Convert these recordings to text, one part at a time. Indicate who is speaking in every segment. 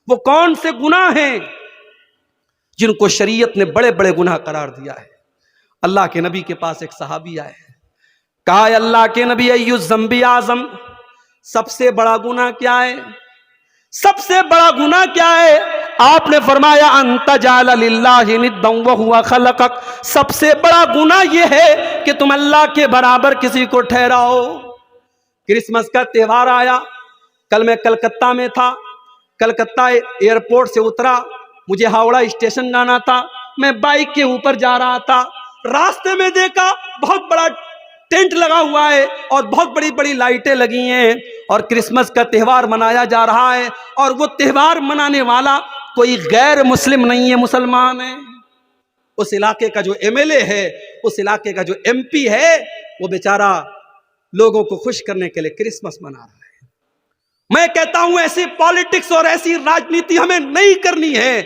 Speaker 1: وہ کون سے گناہ ہیں جن کو شریعت نے بڑے بڑے گناہ قرار دیا ہے؟ اللہ کے نبی کے پاس ایک صحابی آئے، کہا اے اللہ کے نبی، ایو الذنب اعظم، سب سے بڑا گناہ کیا ہے؟ سب سے بڑا گناہ کیا ہے؟ آپ نے فرمایا ان تجعل للہ ندا وہو خلقک، سب سے بڑا گناہ یہ ہے کہ تم اللہ کے برابر کسی کو ٹھہراؤ۔ کرسمس کا تہوار آیا، کل میں کلکتہ میں تھا، کلکتہ ایئرپورٹ سے اترا، مجھے ہاوڑا اسٹیشن جانا تھا، میں بائک کے اوپر جا رہا تھا، راستے میں دیکھا بہت بڑا ٹینٹ لگا ہوا ہے اور بہت بڑی بڑی لائٹیں لگی ہیں اور کرسمس کا تہوار منایا جا رہا ہے، اور وہ تہوار منانے والا کوئی غیر مسلم نہیں ہے، مسلمان ہے۔ اس علاقے کا جو ایم ایل اے ہے، اس علاقے کا جو ایم پی ہے، وہ بیچارہ لوگوں کو خوش کرنے کے لیے کرسمس منا رہا ہے۔ میں کہتا ہوں ایسی پالیٹکس اور ایسی راجنیتی ہمیں نہیں کرنی ہے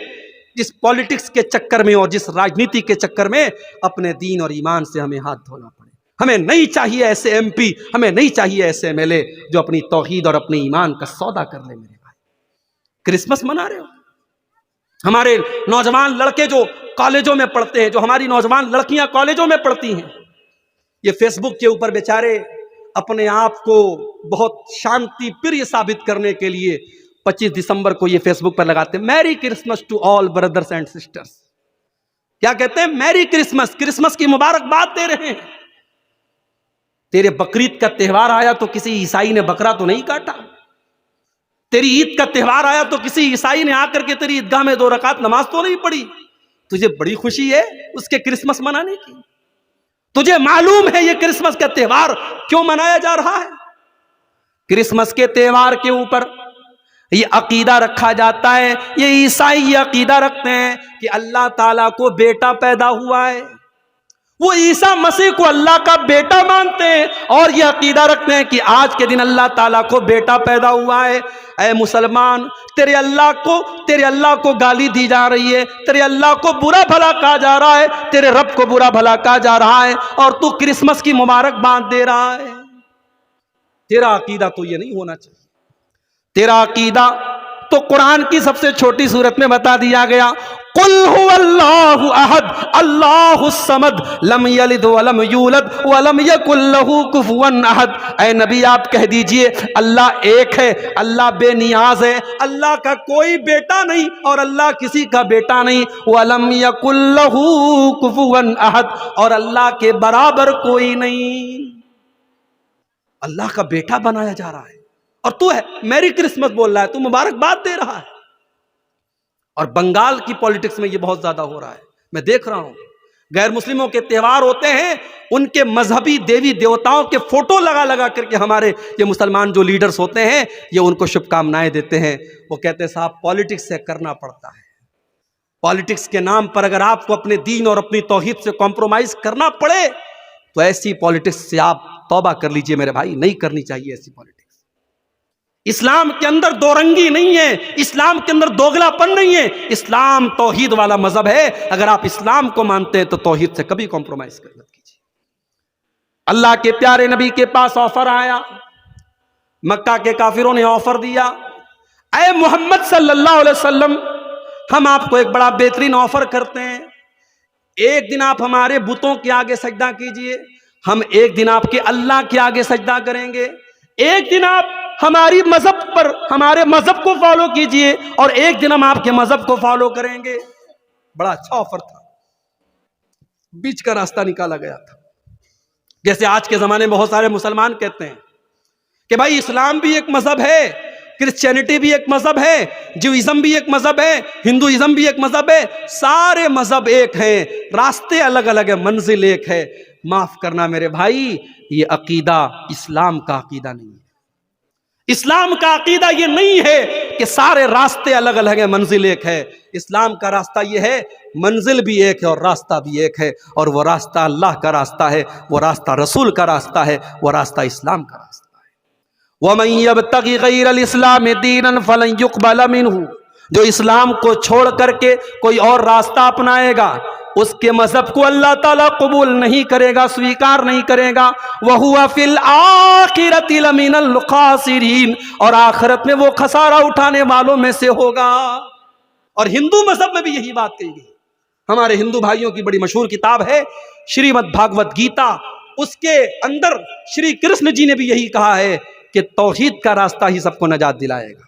Speaker 1: جس پالیٹکس کے چکر میں اور جس راجنیتی کے چکر میں اپنے دین اور ایمان سے ہمیں ہاتھ دھونا پڑے۔ ہمیں نہیں چاہیے ایسے ایم پی، ہمیں نہیں چاہیے ایسے ایم ایل اے جو اپنی توحید اور اپنے ایمان کا سودا کر لے۔ میرے بھائی، کرسمس منا رہے ہو؟ ہمارے نوجوان لڑکے جو کالجوں میں پڑھتے ہیں، جو ہماری نوجوان لڑکیاں کالجوں میں پڑھتی ہیں، یہ فیس بک کے اوپر بیچارے اپنے آپ کو بہت شانتی پریہ ثابت کرنے کے لیے 25 دسمبر کو یہ فیس بک پر لگاتے ہیں، merry Christmas to all brothers and sisters. کیا کہتے ہیں؟ میری کرسمس، کرسمس کی مبارکباد دے رہے ہیں۔ تیرے بقرعید کا تہوار آیا تو کسی عیسائی نے بکرا تو نہیں کاٹا، تیری عید کا تہوار آیا تو کسی عیسائی نے آ کر کے تیری عیدگاہ میں 2 رکعت نماز تو نہیں پڑھی۔ تجھے بڑی خوشی ہے اس کے کرسمس منانے کی؟ تجھے معلوم ہے یہ کرسمس کا تہوار کیوں منایا جا رہا ہے؟ کرسمس کے تہوار کے اوپر یہ عقیدہ رکھا جاتا ہے، یہ عیسائی یہ عقیدہ رکھتے ہیں کہ اللہ تعالیٰ کو بیٹا پیدا ہوا ہے، وہ عیسیٰ مسیح کو اللہ کا بیٹا مانتے ہیں اور یہ عقیدہ رکھتے ہیں کہ آج کے دن اللہ تعالیٰ کو بیٹا پیدا ہوا ہے۔ اے مسلمان، تیرے اللہ کو گالی دی جا رہی ہے، تیرے اللہ کو برا بھلا کہا جا رہا ہے، تیرے رب کو برا بھلا کہا جا رہا ہے، اور تو کرسمس کی مبارکباد دے رہا ہے۔ تیرا عقیدہ تو یہ نہیں ہونا چاہیے۔ تیرا عقیدہ تو قرآن کی سب سے چھوٹی سورت میں بتا دیا گیا، قل هو اللہ احد اللہ الصمد لم یلد ولم یولد ولم یکن له کفوا احد۔ اے نبی آپ کہہ دیجئے اللہ ایک ہے، اللہ بے نیاز ہے، اللہ کا کوئی بیٹا نہیں اور اللہ کسی کا بیٹا نہیں، ولم یکن له کفوا احد، اور اللہ کے برابر کوئی نہیں۔ اللہ کا بیٹا بنایا جا رہا ہے اور تو ہے میری کرسمس بول رہا ہے، تو مبارکباد دے رہا ہے۔ اور بنگال کی پولیٹکس میں یہ بہت زیادہ ہو رہا ہے، میں دیکھ رہا ہوں۔ غیر مسلموں کے تہوار ہوتے ہیں، ان کے مذہبی دیوی دیوتاؤں کے فوٹو لگا لگا کر کے ہمارے یہ مسلمان جو لیڈرز ہوتے ہیں یہ ان کو شبھ کامنائیں دیتے ہیں۔ وہ کہتے ہیں صاحب پولیٹکس سے کرنا پڑتا ہے، پولیٹکس کے نام پر اگر آپ کو اپنے دین اور اپنی توحید سے کمپرومائز کرنا پڑے تو ایسی پولیٹکس سے آپ توبہ کر لیجئے میرے بھائی، نہیں کرنی چاہیے ایسی پولیٹکس۔ اسلام کے اندر دو رنگی نہیں ہے، اسلام کے اندر دوگلا پن نہیں ہے، اسلام توحید والا مذہب ہے۔ اگر آپ اسلام کو مانتے ہیں تو توحید سے کبھی کمپرومائز مت کیجیے۔ اللہ کے پیارے نبی کے پاس آفر آیا، مکہ کے کافروں نے آفر دیا، اے محمد صلی اللہ علیہ وسلم ہم آپ کو ایک بڑا بہترین آفر کرتے ہیں، ایک دن آپ ہمارے بتوں کے آگے سجدہ کیجئے، ہم ایک دن آپ کے اللہ کے آگے سجدہ کریں گے، ایک دن آپ ہماری مذہب پر ہمارے مذہب کو فالو کیجئے اور ایک دن ہم آپ کے مذہب کو فالو کریں گے۔ بڑا اچھا آفر تھا، بیچ کا راستہ نکالا گیا تھا۔ جیسے آج کے زمانے میں بہت سارے مسلمان کہتے ہیں کہ بھائی اسلام بھی ایک مذہب ہے، کرسچینٹی بھی ایک مذہب ہے، جوئزم بھی ایک مذہب ہے، ہندوازم بھی ایک مذہب ہے، سارے مذہب ایک ہیں، راستے الگ الگ ہیں، منزل ایک ہے۔ معاف کرنا میرے بھائی، یہ عقیدہ اسلام کا عقیدہ نہیں ہے۔ اسلام کا عقیدہ یہ نہیں ہے کہ سارے راستے الگ الگ ہیں، منزل ایک ہے۔ اسلام کا راستہ یہ ہے منزل بھی ایک ہے اور راستہ بھی ایک ہے، اور وہ راستہ اللہ کا راستہ ہے، وہ راستہ رسول کا راستہ ہے، وہ راستہ اسلام کا راستہ ہے۔ وَمَن يَبْتَغِ غَيْرَ الْإِسْلَامِ دِينًا فَلَن يُقْبَلَ مِنْهُ، جو اسلام کو چھوڑ کر کے کوئی اور راستہ اپنائے گا اس کے مذہب کو اللہ تعالیٰ قبول نہیں کرے گا، سویکار نہیں کرے گا. وَهُوَ فِي الْآخِرَةِ لَمِنَ الْخَاسِرِينَ، اور آخرت میں وہ خسارہ اٹھانے والوں میں سے ہوگا. اور ہندو مذہب میں بھی یہی بات کہی گئی. ہمارے ہندو بھائیوں کی بڑی مشہور کتاب ہے شریمد بھاگوت گیتا، اس کے اندر شری کرشن جی نے بھی یہی کہا ہے کہ توحید کا راستہ ہی سب کو نجات دلائے گا.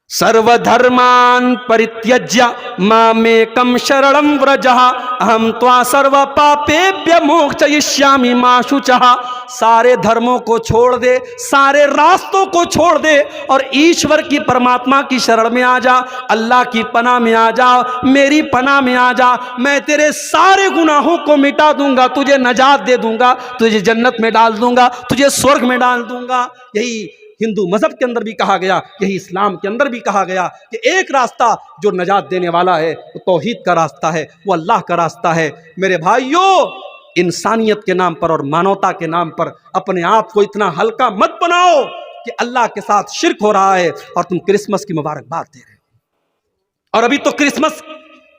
Speaker 1: سرو دھرمان پریتیج්య مامیکم شرණم ورجہ اہم توا سرو پاپیبھیہ موکشیشامی ما شوچہ. سارے دھرموں کو چھوڑ دے، سارے راستوں کو چھوڑ دے اور ایشور کی پرماتما کی شرණ میں آ جا، اللہ کی پناہ میں آ جا، میری پناہ میں آ جا. میں تیرے سارے گناہوں کو مٹا دوں گا، تجھے نجات دے دوں گا، تجھے جنت میں ڈال دوں گا، تجھے سورگ میں ڈال دوں گا. یہی ہندو مذہب کے اندر بھی کہا گیا، یہی اسلام کے اندر بھی کہا گیا کہ ایک راستہ جو نجات دینے والا ہے وہ توحید کا راستہ ہے، وہ اللہ کا راستہ ہے. میرے بھائیوں، انسانیت کے نام پر اور مانوتا کے نام پر اپنے آپ کو اتنا ہلکا مت بناؤ کہ اللہ کے ساتھ شرک ہو رہا ہے اور تم کرسمس کی مبارکباد دے رہے ہو. اور ابھی تو کرسمس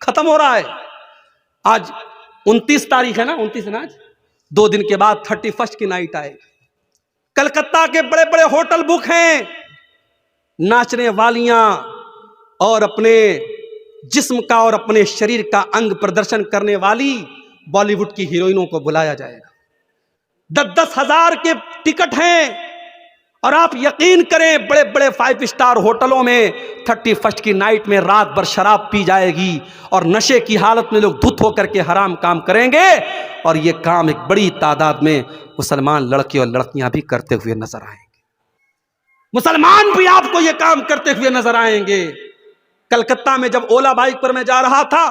Speaker 1: ختم ہو رہا ہے. آج 29 تاریخ ہے نا، 29 ہے نا آج. 2 دن کے بعد 31 کی نائٹ آئے. کلکتہ کے بڑے بڑے ہوٹل بک ہیں. ناچنے والیاں اور اپنے جسم کا اور اپنے شریر کا انگ پردرشن کرنے والی بالی ووڈ کی ہیروئنوں کو بلایا جائے گا. 10-10 ہزار کے ٹکٹ ہیں. اور آپ یقین کریں بڑے بڑے 5 اسٹار ہوٹلوں میں 31 کی نائٹ میں رات بھر شراب پی جائے گی اور نشے کی حالت میں لوگ دھت ہو کر کے حرام کام کریں گے. اور یہ کام ایک بڑی تعداد میں مسلمان لڑکے اور لڑکیاں بھی کرتے ہوئے نظر آئیں گے. مسلمان بھی آپ کو یہ کام کرتے ہوئے نظر آئیں گے. کلکتہ میں جب اولا بائک پر میں جا رہا تھا،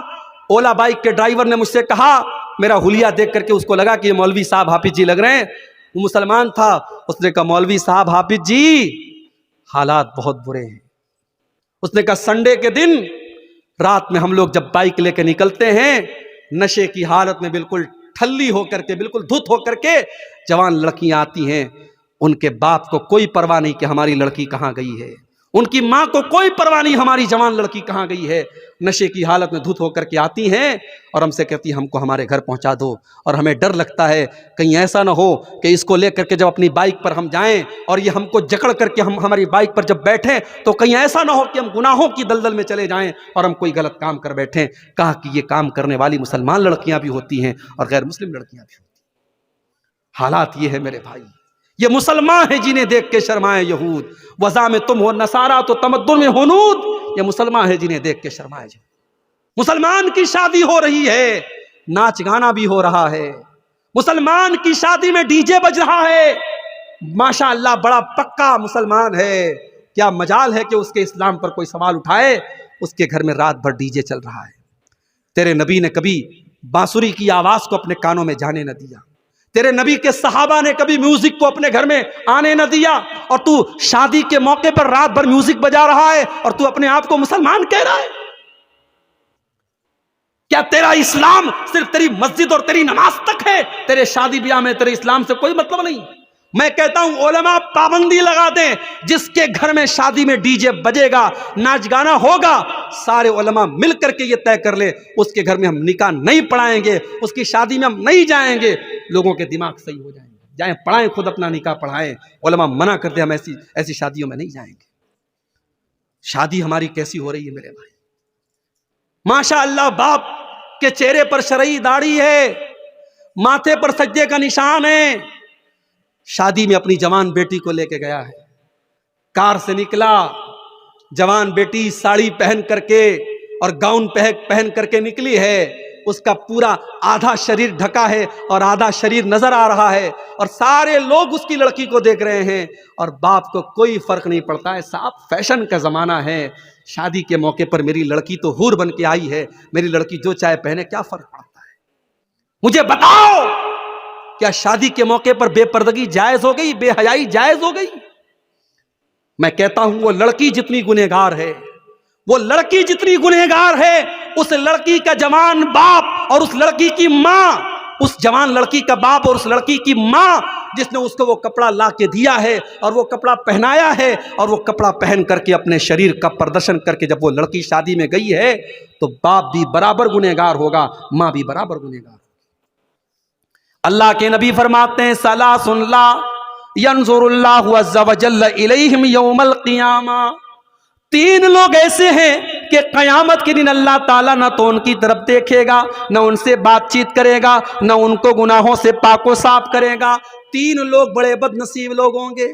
Speaker 1: اولا بائک کے ڈرائیور نے مجھ سے کہا، میرا حلیہ دیکھ کر کے اس کو لگا کہ یہ مولوی صاحب حافظ جی لگ رہے ہیں. وہ مسلمان تھا. اس نے کہا مولوی صاحب حافظ جی حالات بہت برے ہیں. اس نے کہا سنڈے کے دن رات میں ہم لوگ جب بائک لے کے نکلتے ہیں، نشے کی حالت میں بالکل ٹھلی ہو کر کے، بالکل دھت ہو کر کے جوان لڑکیاں آتی ہیں. ان کے باپ کو کوئی پرواہ نہیں کہ ہماری لڑکی کہاں گئی ہے، ان کی ماں کو کوئی پرواہ نہیں ہماری جوان لڑکی کہاں گئی ہے. نشے کی حالت میں دھت ہو کر کے آتی ہیں اور ہم سے کہتی ہیں ہم کو ہمارے گھر پہنچا دو. اور ہمیں ڈر لگتا ہے کہیں ایسا نہ ہو کہ اس کو لے کر کے جب اپنی بائک پر ہم جائیں اور یہ ہم کو جکڑ کر کے ہم ہماری بائک پر جب بیٹھیں تو کہیں ایسا نہ ہو کہ ہم گناہوں کی دلدل میں چلے جائیں اور ہم کوئی غلط کام کر بیٹھیں. کہا کہ یہ کام کرنے والی مسلمان لڑکیاں بھی ہوتی ہیں اور غیر مسلم لڑکیاں بھی ہوتی ہیں. حالات یہ ہے میرے بھائی. یہ مسلمان ہیں جنہیں دیکھ کے شرمائے یہود. وضع میں تم ہو نصارہ تو تمدن میں ہنود. یہ مسلمان ہیں جنہیں دیکھ کے شرمائے یہود. مسلمان کی شادی ہو رہی ہے، ناچ گانا بھی ہو رہا ہے. مسلمان کی شادی میں ڈی جے بج رہا ہے. ماشاء اللہ بڑا پکا مسلمان ہے. کیا مجال ہے کہ اس کے اسلام پر کوئی سوال اٹھائے. اس کے گھر میں رات بھر ڈی جے چل رہا ہے. تیرے نبی نے کبھی بانسری کی آواز کو اپنے کانوں میں جانے نہ دیا. تیرے نبی کے صحابہ نے کبھی میوزک کو اپنے گھر میں آنے نہ دیا. اور تو شادی کے موقع پر رات بھر میوزک بجا رہا ہے اور تو اپنے آپ کو مسلمان کہہ رہا ہے. کیا تیرا اسلام صرف تیری مسجد اور تیری نماز تک ہے؟ تیرے شادی بیاہ میں تیرے اسلام سے کوئی مطلب نہیں. میں کہتا ہوں علماء پابندی لگا دیں. جس کے گھر میں شادی میں ڈی جے بجے گا، ناچ گانا ہوگا، سارے علماء مل کر کے یہ طے کر لے اس کے گھر میں ہم نکاح نہیں پڑھائیں گے، اس کی شادی میں ہم نہیں جائیں گے. لوگوں کے دماغ صحیح ہو جائیں گے. جائیں پڑھائیں، خود اپنا نکاح پڑھائیں. علماء منع کرتے ہم ایسی شادیوں میں نہیں جائیں گے. شادی ہماری کیسی ہو رہی ہے میرے بھائی. ماشاء اللہ باپ کے چہرے پر شرعی داڑھی ہے، ماتھے پر سجدے کا نشان ہے. شادی میں اپنی جوان بیٹی کو لے کے گیا ہے. کار سے نکلا، جوان بیٹی ساڑی پہن کر کے اور گاؤن پہن کر کے نکلی ہے. اس کا پورا آدھا شریر ڈھکا ہے اور آدھا شریر نظر آ رہا ہے اور سارے لوگ اس کی لڑکی کو دیکھ رہے ہیں اور باپ کو کوئی فرق نہیں پڑتا ہے. صاحب فیشن کا زمانہ ہے. شادی کے موقع پر میری لڑکی تو حور بن کے آئی ہے، میری لڑکی جو چاہے پہنے، کیا فرق پڑتا ہے؟ مجھے بتاؤ، کیا شادی کے موقع پر بے پردگی جائز ہو گئی، بے حیائی جائز ہو گئی؟ میں کہتا ہوں وہ لڑکی جتنی گنہگار ہے، وہ لڑکی جتنی گنہگار ہے، اس لڑکی کا جوان باپ اور اس لڑکی کی ماں، اس جوان لڑکی کا باپ اور اس لڑکی کی ماں جس نے اس کو وہ کپڑا لا کے دیا ہے اور وہ کپڑا پہنایا ہے، اور وہ کپڑا پہن کر کے اپنے شریر کا پردرشن کر کے جب وہ لڑکی شادی میں گئی ہے تو باپ بھی برابر گنہگار ہوگا، ماں بھی برابر گنہگار۔ اللہ کے نبی فرماتے ہیں ثلاث لا ينظر اللہ عز وجل الیہم یوم القیامہ، تین لوگ ایسے ہیں کہ قیامت کے دن اللہ تعالیٰ نہ تو ان کی طرف دیکھے گا، نہ ان سے بات چیت کرے گا، نہ ان کو گناہوں سے پاک و صاف کرے گا۔ تین لوگ بڑے بد نصیب لوگ ہوں گے۔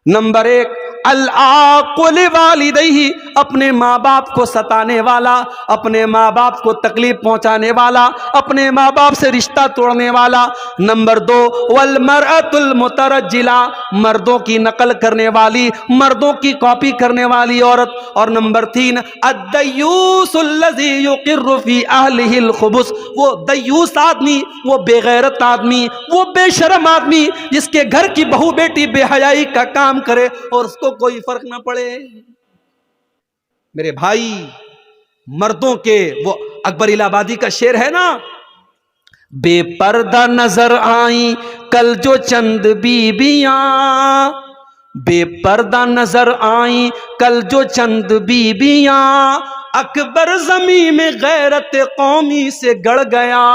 Speaker 1: نمبر ایک، العاق لوالدیہ، اپنے ماں باپ کو ستانے والا، اپنے ماں باپ کو تکلیف پہنچانے والا، اپنے ماں باپ سے رشتہ توڑنے والا۔ نمبر دو، والمرأۃ المترجلہ، مردوں کی نقل کرنے والی، مردوں کی کاپی کرنے والی عورت۔ اور نمبر تین، الدیوس الذی یقر فی اہلہ الخبث، وہ دیوس آدمی، وہ بے غیرت آدمی، وہ بے شرم آدمی جس کے گھر کی بہو بیٹی بے حیائی کا کام کرے اور اس کو کوئی فرق نہ پڑے۔ میرے بھائی، مردوں کے وہ اکبر الہ آبادی کا شعر ہے نا، بے پردہ نظر آئیں کل جو چند بیبیاں، بے پردہ نظر آئیں کل جو چند بیبیاں، اکبر زمین میں غیرت قومی سے گڑ گیا،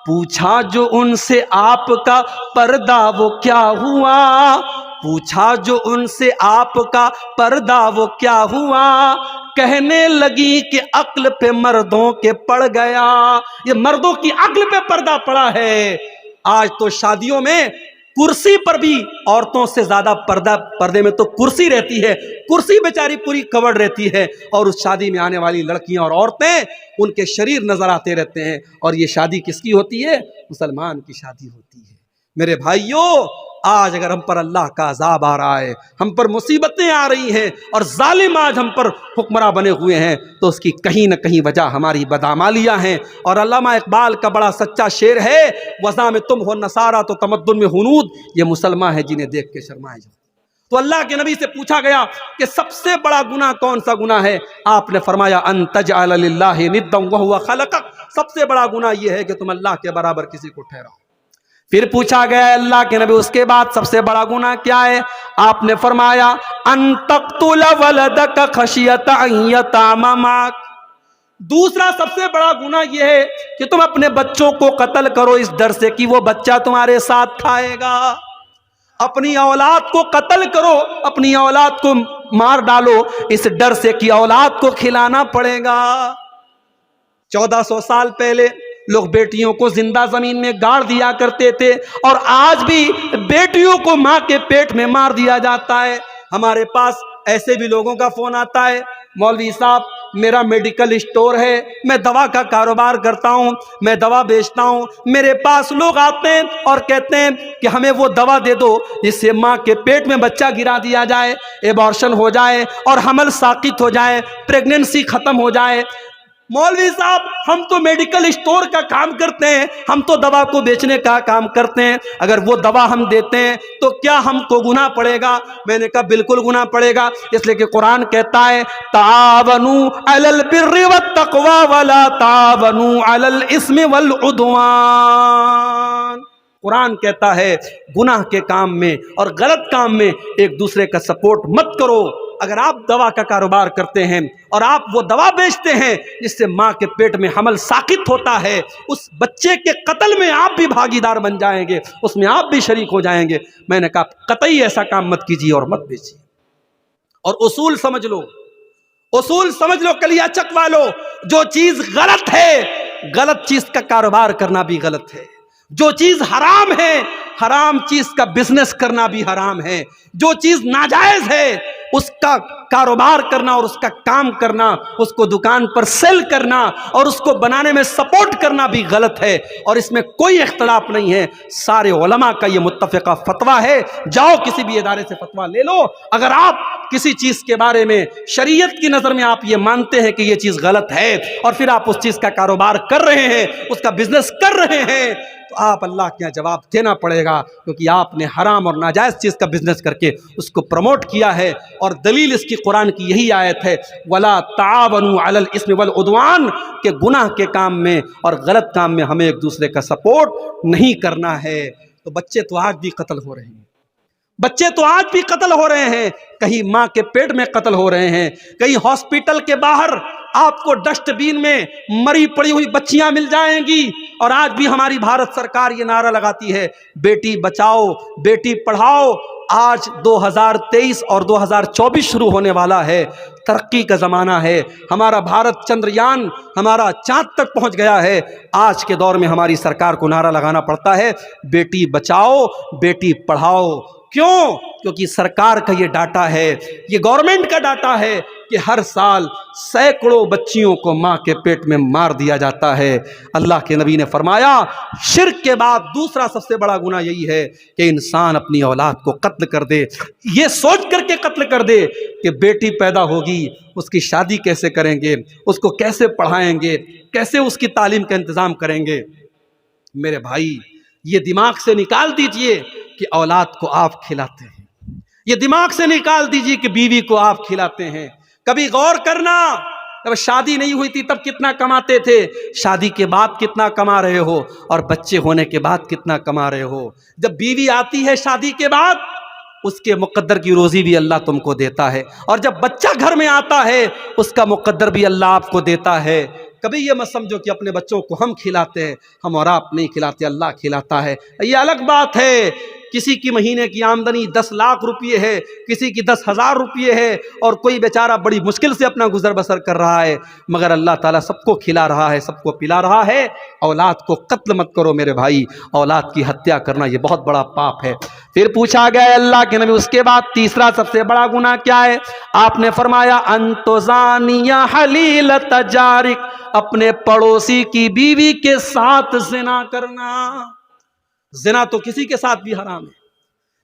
Speaker 1: پوچھا جو ان سے آپ کا پردہ وہ کیا ہوا، پوچھا جو ان سے آپ کا پردہ وہ کیا ہوا، کہنے لگی کہ عقل پہ مردوں کے پڑ گیا۔ یہ مردوں کی عقل پہ پردہ پڑا ہے۔ آج تو شادیوں میں کرسی پر بھی عورتوں سے زیادہ پردے میں تو کرسی رہتی ہے، کرسی بیچاری پوری کور رہتی ہے، اور اس شادی میں آنے والی لڑکیاں اور عورتیں ان کے شریر نظر آتے رہتے ہیں۔ اور یہ شادی کس کی ہوتی ہے؟ مسلمان کی شادی ہوتی ہے۔ میرے بھائیوں، آج اگر ہم پر اللہ کا عذاب آ رہا ہے، ہم پر مصیبتیں آ رہی ہیں اور ظالم آج ہم پر حکمراں بنے ہوئے ہیں، تو اس کی کہیں نہ کہیں وجہ ہماری بدعمالیاں ہیں۔ اور علامہ اقبال کا بڑا سچا شعر ہے، وضع میں تم ہو نصارہ تو تمدن میں ہنود، یہ مسلمان ہے جنہیں دیکھ کے شرمائے جاؤ۔ تو اللہ کے نبی سے پوچھا گیا کہ سب سے بڑا گناہ کون سا گناہ ہے؟ آپ نے فرمایا ان تجعل للہ ندا وہو خلقک، سب سے بڑا گناہ یہ ہے کہ تم اللہ کے برابر کسی کو ٹھہراؤ۔ پھر پوچھا گیا اللہ کے نبی اس کے بعد سب سے بڑا گناہ کیا ہے؟ آپ نے فرمایا ان تقتل ولدک خشیۃ ان یطعم معک، دوسرا سب سے بڑا گناہ یہ ہے کہ تم اپنے بچوں کو قتل کرو اس ڈر سے کہ وہ بچہ تمہارے ساتھ کھائے گا۔ اپنی اولاد کو قتل کرو، اپنی اولاد کو مار ڈالو اس ڈر سے کہ اولاد کو کھلانا پڑے گا۔ 1400 سال پہلے لوگ بیٹیوں کو زندہ زمین میں گاڑ دیا کرتے تھے، اور آج بھی بیٹیوں کو ماں کے پیٹ میں مار دیا جاتا ہے۔ ہمارے پاس ایسے بھی لوگوں کا فون آتا ہے، مولوی صاحب میرا میڈیکل اسٹور ہے، میں دوا کا کاروبار کرتا ہوں، میں دوا بیچتا ہوں، میرے پاس لوگ آتے ہیں اور کہتے ہیں کہ ہمیں وہ دوا دے دو جس سے ماں کے پیٹ میں بچہ گرا دیا جائے، ایبارشن ہو جائے اور حمل ساقط ہو جائے، پریگننسی ختم ہو جائے۔ مولوی صاحب ہم تو میڈیکل اسٹور کا کام کرتے ہیں، ہم تو دوا کو بیچنے کا کام کرتے ہیں، اگر وہ دوا ہم دیتے ہیں تو کیا ہم کو گناہ پڑے گا؟ میں نے کہا بالکل گناہ پڑے گا، اس لیے کہ قرآن کہتا ہے تعاونوا علی البر والتقوی ولا تعاونوا علی الاثم والعدوان۔ قرآن کہتا ہے گناہ کے کام میں اور غلط کام میں ایک دوسرے کا سپورٹ مت کرو۔ اگر آپ دوا کا کاروبار کرتے ہیں اور آپ وہ دوا بیچتے ہیں جس سے ماں کے پیٹ میں حمل ساقط ہوتا ہے، اس بچے کے قتل میں آپ بھی بھاگیدار بن جائیں گے، اس میں آپ بھی شریک ہو جائیں گے۔ میں نے کہا قطعی ایسا کام مت کیجیے اور مت بیچیے۔ اور اصول سمجھ لو، اصول سمجھ لو کلیا چک والو، جو چیز غلط ہے، غلط چیز کا کاروبار کرنا بھی غلط ہے۔ جو چیز حرام ہے، حرام چیز کا بزنس کرنا بھی حرام ہے۔ جو چیز ناجائز ہے اس کا کاروبار کرنا اور اس کا کام کرنا، اس کو دکان پر سیل کرنا اور اس کو بنانے میں سپورٹ کرنا بھی غلط ہے، اور اس میں کوئی اختلاف نہیں ہے۔ سارے علماء کا یہ متفقہ فتویٰ ہے، جاؤ کسی بھی ادارے سے فتویٰ لے لو۔ اگر آپ کسی چیز کے بارے میں شریعت کی نظر میں آپ یہ مانتے ہیں کہ یہ چیز غلط ہے اور پھر آپ اس چیز کا کاروبار کر رہے ہیں، اس کا بزنس کر رہے ہیں، تو آپ اللہ کے یہاں جواب دینا پڑے گا، کیونکہ آپ نے حرام اور ناجائز چیز کا بزنس کر کے اس کو پروموٹ کیا ہے۔ اور دلیل اس کی قرآن کی یہی آیت ہے وَلَا تَعَاوَنُوا عَلَى الْإِثْمِ وَالْعُدْوَانِ، کہ گناہ کے کام میں اور غلط کام میں ہمیں ایک دوسرے کا سپورٹ نہیں کرنا ہے۔ تو بچے تو آج بھی قتل ہو رہے ہیں، بچے تو آج بھی قتل ہو رہے ہیں، کہیں ماں کے پیٹ میں قتل ہو رہے ہیں، کہیں ہاسپٹل کے باہر آپ کو ڈسٹ بین میں مری پڑی ہوئی بچیاں مل جائیں گی۔ اور آج بھی ہماری بھارت سرکار یہ نعرہ لگاتی ہے بیٹی بچاؤ بیٹی پڑھاؤ۔ آج 2023 اور 2024 شروع ہونے والا ہے، ترقی کا زمانہ ہے، ہمارا بھارت چندریان ہمارا چاند تک پہنچ گیا ہے۔ آج کے دور میں ہماری سرکار کو نعرہ لگانا پڑتا ہے بیٹی بچاؤ بیٹی پڑھاؤ۔ کیوں؟ کیونکہ سرکار کا یہ ڈاٹا ہے، یہ گورنمنٹ کا ڈاٹا ہے کہ ہر سال سینکڑوں بچیوں کو ماں کے پیٹ میں مار دیا جاتا ہے۔ اللہ کے نبی نے فرمایا شرک کے بعد دوسرا سب سے بڑا گناہ یہی ہے کہ انسان اپنی اولاد کو قتل کر دے، یہ سوچ کر کے قتل کر دے کہ بیٹی پیدا ہوگی اس کی شادی کیسے کریں گے، اس کو کیسے پڑھائیں گے، کیسے اس کی تعلیم کا انتظام کریں گے۔ میرے بھائی یہ دماغ سے نکال دیجئے کہ اولاد کو آپ کھلاتے ہیں، یہ دماغ سے نکال دیجئے کہ بیوی کو آپ کھلاتے ہیں۔ کبھی غور کرنا، جب شادی نہیں ہوئی تھی تب کتنا کماتے تھے، شادی کے بعد کتنا کما رہے ہو، اور بچے ہونے کے بعد کتنا کما رہے ہو۔ جب بیوی آتی ہے شادی کے بعد اس کے مقدر کی روزی بھی اللہ تم کو دیتا ہے، اور جب بچہ گھر میں آتا ہے اس کا مقدر بھی اللہ آپ کو دیتا ہے۔ کبھی یہ مت سمجھو کہ اپنے بچوں کو ہم کھلاتے ہیں، ہم اور آپ نہیں کھلاتے، اللہ کھلاتا ہے۔ یہ الگ بات ہے کسی کی مہینے کی آمدنی 10 لاکھ روپیے ہے، کسی کی 10,000 روپیے ہے، اور کوئی بیچارہ بڑی مشکل سے اپنا گزر بسر کر رہا ہے، مگر اللہ تعالیٰ سب کو کھلا رہا ہے، سب کو پلا رہا ہے۔ اولاد کو قتل مت کرو میرے بھائی، اولاد کی ہتیا کرنا یہ بہت بڑا پاپ ہے۔ پھر پوچھا گیا اللہ کے نبی اس کے بعد تیسرا سب سے بڑا گناہ کیا ہے؟ آپ نے فرمایا انتزانی حلیلۃ جارک، اپنے پڑوسی کی بیوی کے ساتھ زنا کرنا۔ زنا تو کسی کے ساتھ بھی حرام ہے،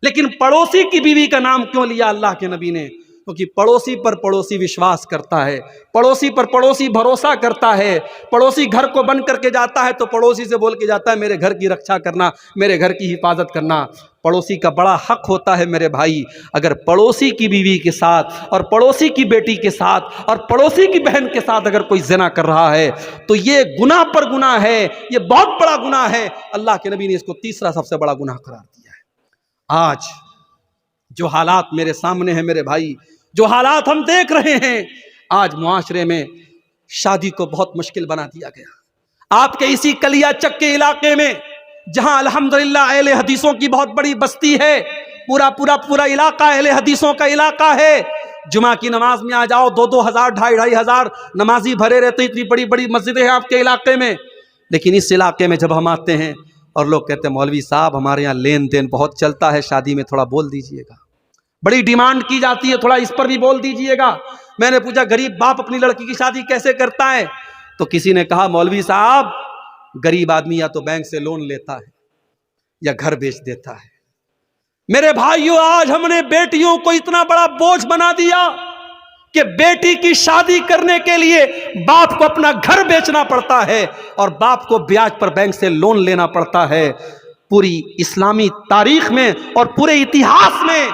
Speaker 1: لیکن پڑوسی کی بیوی کا نام کیوں لیا اللہ کے نبی نے؟ کیونکہ پڑوسی پر پڑوسی وشواس کرتا ہے، پڑوسی پر پڑوسی بھروسہ کرتا ہے، پڑوسی گھر کو بند کر کے جاتا ہے تو پڑوسی سے بول کے جاتا ہے میرے گھر کی رکشا کرنا، میرے گھر کی حفاظت کرنا۔ پڑوسی کا بڑا حق ہوتا ہے میرے بھائی، اگر پڑوسی کی بیوی کے ساتھ اور پڑوسی کی بیٹی کے ساتھ اور پڑوسی کی بہن کے ساتھ اگر کوئی زنا کر رہا ہے تو یہ گناہ پر گناہ ہے، یہ بہت بڑا گناہ ہے۔ اللہ کے نبی نے اس کو تیسرا سب سے بڑا گناہ قرار دیا ہے۔ آج جو حالات میرے سامنے ہیں میرے بھائی، جو حالات ہم دیکھ رہے ہیں، آج معاشرے میں شادی کو بہت مشکل بنا دیا گیا۔ آپ کے اسی کلیا چک کے علاقے میں جہاں الحمدللہ اہل حدیثوں کی بہت بڑی بستی ہے، پورا علاقہ اہل حدیثوں کا علاقہ ہے، جمعہ کی نماز میں آ جاؤ 2-2 ہزار 2,500 ہزار نمازی بھرے رہتے، اتنی بڑی بڑی مسجدیں ہیں آپ کے علاقے میں۔ لیکن اس علاقے میں جب ہم آتے ہیں اور لوگ کہتے ہیں مولوی صاحب ہمارے یہاں لین دین بہت چلتا ہے، شادی میں تھوڑا بول دیجئے گا، بڑی ڈیمانڈ کی جاتی ہے، تھوڑا اس پر بھی بول دیجئے گا۔ میں نے پوچھا غریب باپ اپنی لڑکی کی شادی کیسے کرتا ہے؟ تو کسی نے کہا مولوی صاحب غریب آدمی یا تو بینک سے لون لیتا ہے یا گھر بیچ دیتا ہے۔ میرے بھائیوں آج ہم نے بیٹیوں کو اتنا بڑا بوجھ بنا دیا کہ بیٹی کی شادی کرنے کے لیے باپ کو اپنا گھر بیچنا پڑتا ہے اور باپ کو بیاج پر بینک سے لون لینا پڑتا ہے۔ پوری اسلامی تاریخ میں اور پورے اتہاس میں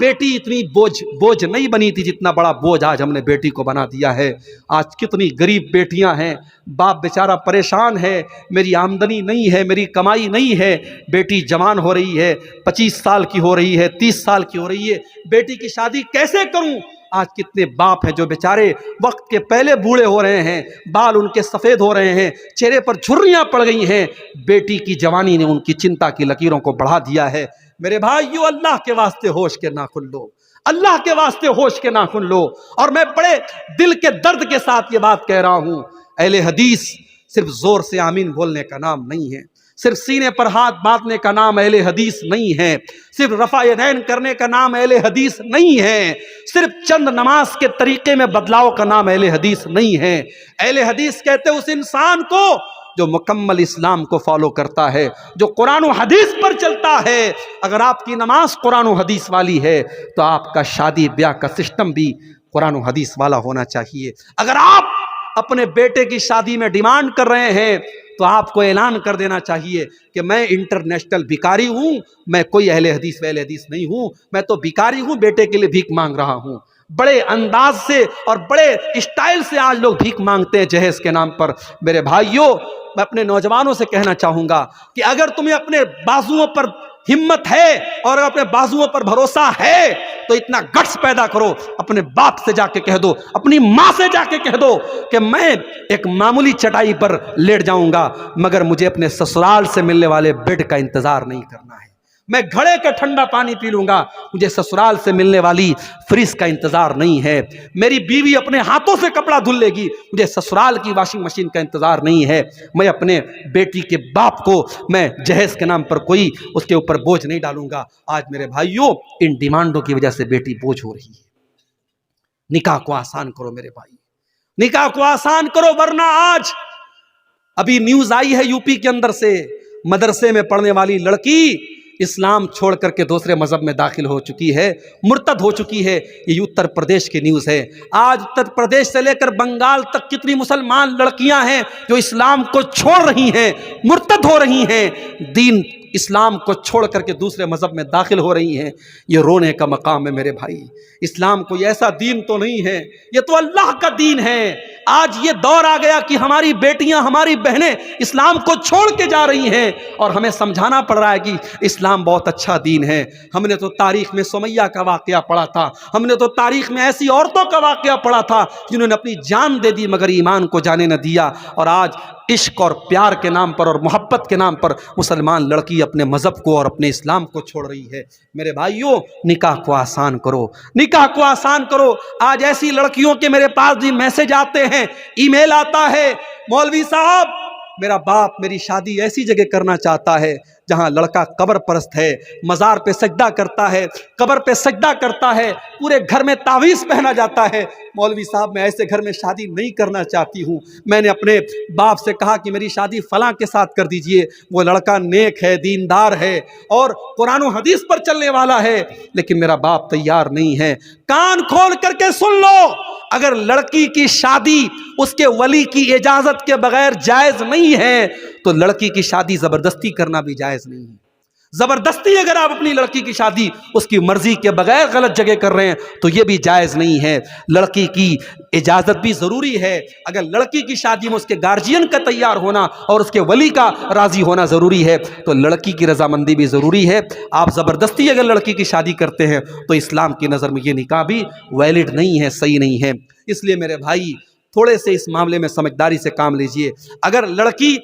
Speaker 1: بیٹی اتنی بوجھ نہیں بنی تھی جتنا بڑا بوجھ آج ہم نے بیٹی کو بنا دیا ہے۔ آج کتنی غریب بیٹیاں ہیں، باپ بیچارہ پریشان ہے، میری آمدنی نہیں ہے، میری کمائی نہیں ہے، بیٹی جوان ہو رہی ہے، 25 سال کی ہو رہی ہے، 30 سال کی ہو رہی ہے، بیٹی کی شادی کیسے کروں؟ آج کتنے باپ ہیں جو بیچارے وقت کے پہلے بوڑھے ہو رہے ہیں، بال ان کے سفید ہو رہے ہیں، چہرے پر جھریاں پڑ گئی ہیں، بیٹی کی جوانی نے ان کی چنتا کی لکیروں کو بڑھا دیا ہے۔ میرے بھائیو اللہ کے واسطے ہوش کے ناخن لو، اللہ کے واسطے ہوش کے ناخن لو۔ اور میں بڑے دل کے درد کے ساتھ یہ بات کہہ رہا ہوں، اہل حدیث صرف زور سے آمین بولنے کا نام نہیں ہے، صرف سینے پر ہاتھ باندھنے کا نام اہل حدیث نہیں ہے، صرف رفع یدین کرنے کا نام اہل حدیث نہیں ہے، صرف چند نماز کے طریقے میں بدلاؤ کا نام اہل حدیث نہیں ہے۔ اہل حدیث کہتے ہیں اس انسان کو جو مکمل اسلام کو فالو کرتا ہے، جو قرآن و حدیث پر چلتا ہے۔ اگر آپ کی نماز قرآن و حدیث والی ہے تو آپ کا شادی بیاہ کا سسٹم بھی قرآن و حدیث والا ہونا چاہیے۔ اگر آپ اپنے بیٹے کی شادی میں ڈیمانڈ کر رہے ہیں تو آپ کو اعلان کر دینا چاہیے کہ میں انٹرنیشنل بھکاری ہوں، میں کوئی اہل حدیث نہیں ہوں، میں تو بھکاری ہوں، بیٹے کے لیے بھیک مانگ رہا ہوں۔ بڑے انداز سے اور بڑے اسٹائل سے آج لوگ بھیک مانگتے ہیں جہیز کے نام پر۔ میرے بھائیوں میں اپنے نوجوانوں سے کہنا چاہوں گا کہ اگر تمہیں اپنے بازوؤں پر ہمت ہے اور اگر اپنے بازوؤں پر بھروسہ ہے تو اتنا گٹس پیدا کرو، اپنے باپ سے جا کے کہہ دو، اپنی ماں سے جا کے کہہ دو کہ میں ایک معمولی چٹائی پر لیٹ جاؤں گا مگر مجھے اپنے سسرال سے ملنے والے بیڈ کا انتظار نہیں کرنا ہے، میں گھڑے کا ٹھنڈا پانی پی لوں گا، مجھے سسرال سے ملنے والی فریز کا انتظار نہیں ہے، میری بیوی اپنے ہاتھوں سے کپڑا دھل لے گی، مجھے سسرال کی واشنگ مشین کا انتظار نہیں ہے، میں اپنے بیٹی کے باپ کو میں جہیز کے نام پر کوئی اس کے اوپر بوجھ نہیں ڈالوں گا۔ آج میرے بھائیوں ان ڈیمانڈوں کی وجہ سے بیٹی بوجھ ہو رہی ہے۔ نکاح کو آسان کرو میرے بھائی، نکاح کو آسان کرو، ورنہ آج ابھی نیوز آئی ہے یو پی کے اندر سے، مدرسے میں پڑھنے والی لڑکی اسلام چھوڑ کر کے دوسرے مذہب میں داخل ہو چکی ہے، مرتد ہو چکی ہے۔ یہ اتر پردیش کی نیوز ہے۔ آج اتر پردیش سے لے کر بنگال تک کتنی مسلمان لڑکیاں ہیں جو اسلام کو چھوڑ رہی ہیں، مرتد ہو رہی ہیں، دین اسلام کو چھوڑ کر کے دوسرے مذہب میں داخل ہو رہی ہیں۔ یہ رونے کا مقام ہے میرے بھائی۔ اسلام کوئی ایسا دین تو نہیں ہے، یہ تو اللہ کا دین ہے۔ آج یہ دور آ گیا کہ ہماری بیٹیاں، ہماری بہنیں اسلام کو چھوڑ کے جا رہی ہیں اور ہمیں سمجھانا پڑ رہا ہے کہ اسلام بہت اچھا دین ہے۔ ہم نے تو تاریخ میں سمیہ کا واقعہ پڑھا تھا، ہم نے تو تاریخ میں ایسی عورتوں کا واقعہ پڑھا تھا جنہوں نے اپنی جان دے دی مگر ایمان کو جانے نہ دیا، اور آج عشق اور پیار کے نام پر اور محبت کے نام پر مسلمان لڑکی اپنے مذہب کو اور اپنے اسلام کو چھوڑ رہی ہے۔ میرے بھائیوں نکاح کو آسان کرو، نکاح کو آسان کرو۔ آج ایسی لڑکیوں کے میرے پاس بھی میسج آتے ہیں، ای میل آتا ہے، مولوی صاحب میرا باپ میری شادی ایسی جگہ کرنا چاہتا ہے جہاں لڑکا قبر پرست ہے، مزار پہ سجدہ کرتا ہے، قبر پہ سجدہ کرتا ہے، پورے گھر میں تعویذ پہنا جاتا ہے۔ مولوی صاحب میں ایسے گھر میں شادی نہیں کرنا چاہتی ہوں، میں نے اپنے باپ سے کہا کہ میری شادی فلاں کے ساتھ کر دیجئے، وہ لڑکا نیک ہے، دیندار ہے اور قرآن و حدیث پر چلنے والا ہے، لیکن میرا باپ تیار نہیں ہے۔ کان کھول کر کے سن لو، اگر لڑکی کی شادی اس کے ولی کی اجازت کے بغیر جائز نہیں ہے تو لڑکی کی شادی زبردستی کرنا بھی جائز نہیں ہے۔ زبردستی اگر آپ اپنی لڑکی کی شادی اس کی مرضی کے بغیر غلط جگہ کر رہے ہیں تو یہ بھی جائز نہیں ہے۔ لڑکی کی اجازت بھی ضروری ہے۔ اگر لڑکی کی شادی میں اس کے گارجین کا تیار ہونا اور اس کے ولی کا راضی ہونا ضروری ہے تو لڑکی کی رضامندی بھی ضروری ہے۔ آپ زبردستی اگر لڑکی کی شادی کرتے ہیں تو اسلام کی نظر میں یہ نکاح بھی ویلڈ نہیں ہے، صحیح نہیں ہے۔ اس لیے میرے بھائی تھوڑے سے اس معاملے میں سمجھداری سے کام لیجئے۔ اگر لڑکی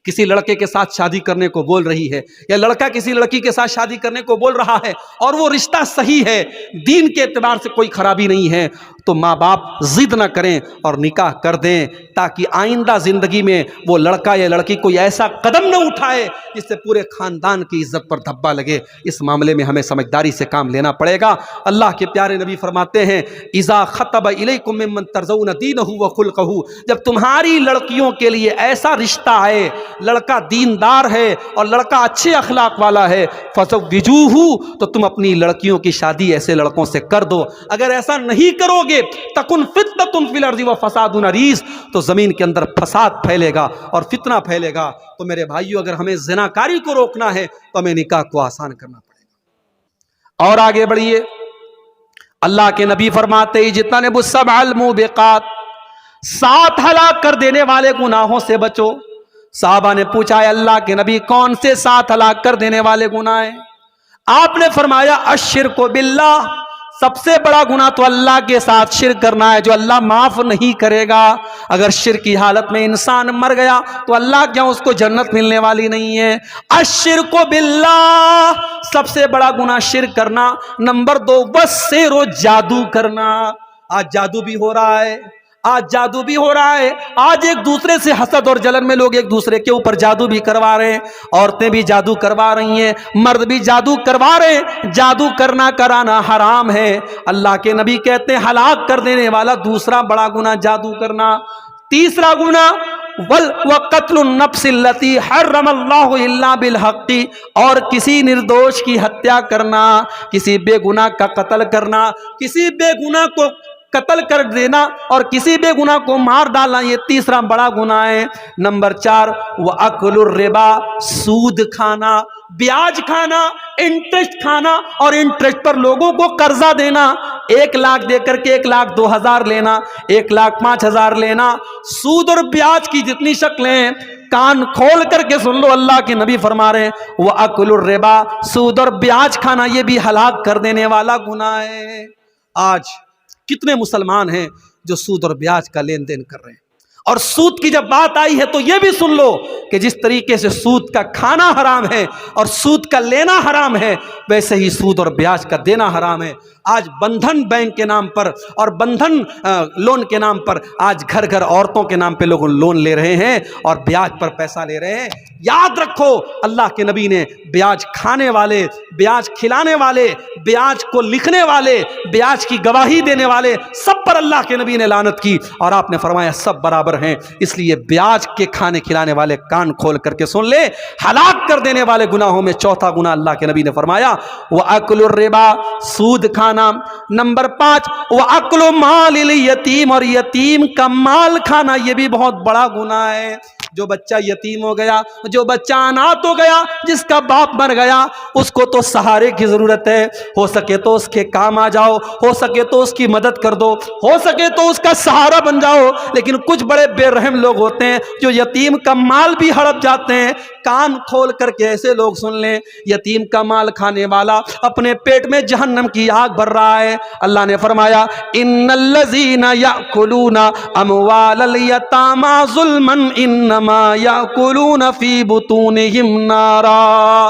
Speaker 1: کسی لڑکے کے ساتھ شادی کرنے کو بول رہی ہے یا لڑکا کسی لڑکی کے ساتھ شادی کرنے کو بول رہا ہے اور وہ رشتہ صحیح ہے، دین کے اعتبار سے کوئی خرابی نہیں ہے، تو ماں باپ ضد نہ کریں اور نکاح کر دیں تاکہ آئندہ زندگی میں وہ لڑکا یا لڑکی کوئی ایسا قدم نہ اٹھائے جس سے پورے خاندان کی عزت پر دھبا لگے۔ اس معاملے میں ہمیں سمجھداری سے کام لینا پڑے گا۔ اللہ کے پیارے نبی فرماتے ہیں اذا خطب الیکم ممن ترضون دینہ وخلقہ، جب تمہاری لڑکیوں کے لیے ایسا رشتہ آئے، لڑکا دیندار ہے اور لڑکا اچھے اخلاق والا ہے، فزوجوہ، تو تم اپنی لڑکیوں کی شادی ایسے لڑکوں سے کر دو۔ اگر ایسا نہیں کرو گے تکن فتنۃ فی الارض وفساد عریض، تو زمین کے اندر فساد پھیلے گا اور فتنہ پھیلے گا۔ تو میرے بھائیو اگر ہمیں زناکاری کو روکنا ہے تو ہمیں نکاح کو آسان کرنا پڑے گا۔ اور آگے بڑھیے، اللہ کے نبی فرماتے اجتنبوا السبع الموبقات، 7 ہلاک کر دینے والے گناہوں سے بچو۔ صحابہ نے پوچھا ہے اللہ کے نبی کون سے 7 ہلاک کر دینے والے گناہ ہیں؟ آپ نے فرمایا الشرک باللہ، سب سے بڑا گناہ تو اللہ کے ساتھ شرک کرنا ہے جو اللہ معاف نہیں کرے گا۔ اگر شرک کی حالت میں انسان مر گیا تو اللہ کیا اس کو جنت ملنے والی نہیں ہے؟ الشرک باللہ، سب سے بڑا گناہ شرک کرنا۔ نمبر 2 والسحر، جادو کرنا۔ آج جادو بھی ہو رہا ہے، آج جادو بھی ہو رہا ہے۔ آج ایک دوسرے سے حسد اور جلن میں لوگ ایک دوسرے کے اوپر جادو بھی کروا رہے ہیں، عورتیں بھی جادو کروا رہی ہیں، مرد بھی جادو کروا رہے ہیں۔ جادو کرنا کرانا حرام ہے۔ اللہ کے نبی کہتے ہیں ہلاک کر دینے والا دوسرا بڑا گناہ جادو کرنا۔ تیسرا گناہ وقتل النفس التي حرم اللہ الا بالحق، اور کسی نردوش کی ہتیا کرنا، کسی بے گناہ کا قتل کرنا، کسی بے گناہ کو قتل کر دینا اور کسی بے گناہ کو مار ڈالنا، یہ تیسرا بڑا گناہ ہے۔ نمبر 4 وَأَكْلُ الرِّبَا، سود کھانا، بیاج کھانا، انٹرسٹ کھانا اور انٹرسٹ پر لوگوں کو قرضہ دینا۔ 1 لاکھ دے کر کے 1,02,000 لینا، 1,05,000 لینا۔ سود اور بیاج کی جتنی شکلیں ہیں کان کھول کر کے سن لو، اللہ کے نبی فرما رہے ہیں وَأَكْلُ الرِّبَا، سود اور بیاج کھانا یہ بھی ہلاک کر دینے والا گناہ ہے۔ آج کتنے مسلمان ہیں جو سود اور بیاج کا لین دین کر رہے ہیں، اور سود کی جب بات آئی ہے تو یہ بھی سن لو کہ جس طریقے سے سود کا کھانا حرام ہے اور سود کا لینا حرام ہے، ویسے ہی سود اور بیاج کا دینا حرام ہے۔ آج بندھن بینک کے نام پر اور بندھن لون کے نام پر آج گھر گھر عورتوں کے نام پہ لوگ لون لے رہے ہیں اور بیاج پر پیسہ لے رہے ہیں۔ یاد رکھو، اللہ کے نبی نے بیاج کھانے والے، بیاج کھلانے والے، بیاج کو لکھنے والے، بیاج کی گواہی دینے والے سب پر اللہ کے نبی نے لعنت کی، اور آپ نے فرمایا سب برابر ہیں۔ اس لیے بیاج کے کھانے کھلانے والے کان کھول کر کے سن لے، ہلاک کر دینے والے گناہوں میں چوتھا گناہ اللہ کے نبی نے فرمایا وَأَكْلُ الرِّبَا، سود کھانا۔ نمبر 5 وَأَكْلُ مَالِ الْيَتِيمِ، اور یتیم کا مال کھانا یہ بھی بہت بڑا گناہ ہے۔ جو بچہ یتیم ہو گیا، جو بچہ اناتھ ہو گیا، جس کا باپ مر گیا، اس کو تو سہارے کی ضرورت ہے، ہو سکے تو اس کے کام آ جاؤ، ہو سکے تو اس کی مدد کر دو، ہو سکے تو اس کا سہارا بن جاؤ۔ لیکن کچھ بڑے بے رحم لوگ ہوتے ہیں جو یتیم کا مال بھی ہڑپ جاتے ہیں۔ کان کھول کر کے ایسے لوگ سن لیں، یتیم کا مال کھانے والا اپنے پیٹ میں جہنم کی آگ بھر رہا ہے۔ اللہ نے فرمایا ان الذین یأکلون اموال الیتامی ظلما انما یأکلون فی بطونہم نارا،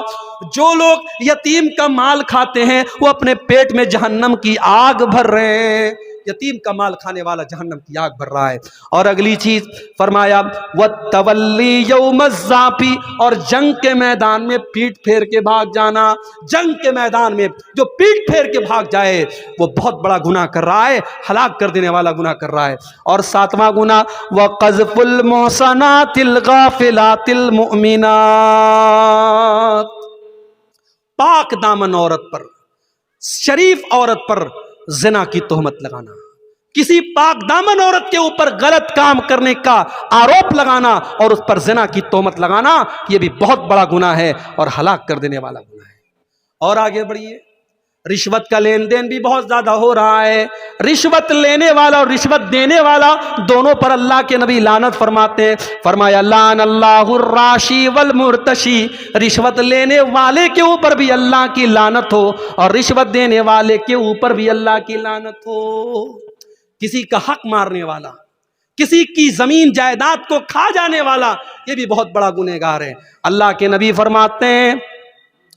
Speaker 1: جو لوگ یتیم کا مال کھاتے ہیں وہ اپنے پیٹ میں جہنم کی آگ بھر رہے ہیں۔ یتیم کا مال کھانے والا جہنم کی آگ بھر رہا ہے۔ اور اگلی چیز فرمایا وَالتَّوَلِّي يَوْمَ الزَّحْفِ، اور جنگ کے میدان میں پیٹ پھیر کے بھاگ جانا۔ جنگ کے میدان میں جو پیٹ پھیر کے بھاگ جائے وہ بہت بڑا گناہ کر رہا ہے، ہلاک کر دینے والا گناہ کر رہا ہے۔ اور 7واں گناہ وَقَذْفُ الْمُحْصَنَاتِ الْغَافِلَاتِ الْمُؤْمِنَاتِ، پاک دامن عورت پر، شریف عورت پر زنا کی تہمت لگانا، کسی پاک دامن عورت کے اوپر غلط کام کرنے کا آروپ لگانا اور اس پر زنا کی تہمت لگانا، یہ بھی بہت بڑا گناہ ہے اور ہلاک کر دینے والا گناہ ہے۔ اور آگے بڑھیے، رشوت کا لین دین بھی بہت زیادہ ہو رہا ہے۔ رشوت لینے والا اور رشوت دینے والا دونوں پر اللہ کے نبی لعنت فرماتے ہیں۔ فرمایا لعن اللہ الراشی والمرتشی، رشوت لینے والے کے اوپر بھی اللہ کی لعنت ہو اور رشوت دینے والے کے اوپر بھی اللہ کی لعنت ہو۔ کسی کا حق مارنے والا، کسی کی زمین جائیداد کو کھا جانے والا، یہ بھی بہت بڑا گنہگار ہے۔ اللہ کے نبی فرماتے ہیں